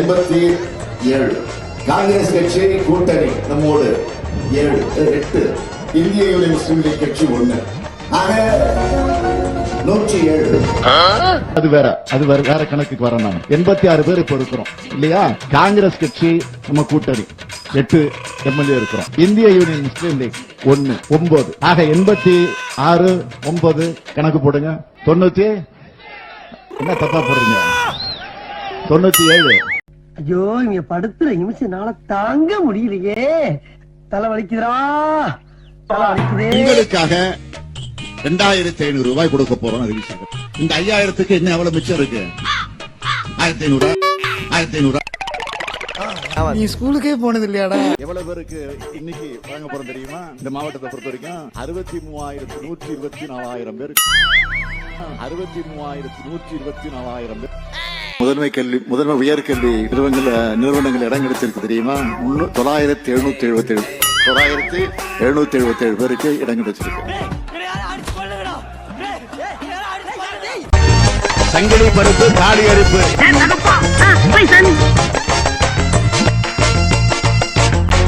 87. காங்கிரஸ் கட்சி கூட்டணி நம்மோடு 8. இந்திய யூனியன் முஸ்லீம் லீக் கட்சி 1. ஆக 107. அது வேற கணக்குக்கு வர நாம 86 பேர் இப்ப இருக்கிறோம் இல்லையா? காங்கிரஸ் கட்சி நம்ம கூட்டணி 8 எம்எல்ஏ இருக்கிறோம். இந்திய யூனியன் முஸ்லீம் லீக் 1 9. ஆக 86 9 கணக்கு போடுங்க. 90 என்ன தப்பா போடுறீங்க? 97. ஐயோ இங்க படுத்துற நிமிஷம்னால தாங்க முடியலையே. தலை வலிக்குதுடா, தலை வலிக்குதே. உங்களுக்காக 2500 ரூபாய் கொடுக்க போறோம் அறிவிச்சாங்க. இந்த 5000க்கு என்ன எவ்வளவு மிச்சம் இருக்கு? 1500. நீ ஸ்கூலுக்கே போனது இல்லையாடா? எவ்வளவு பேருக்கு இன்னைக்கு வழங்க போறோம் தெரியுமா? இந்த மாவட்டத்தை பொறுத்த வரைக்கும் 63,124,000 பேர். 63,124,000 பேர். முதன்மை உயர்கல்வி நிறுவனங்கள் இடம் கிடைச்சிருக்கு தெரியுமா? 9,777 பேருக்கு இடம் கிடைச்சிருக்கு. சங்கிலி பருப்பு, தாலி அரிப்பு.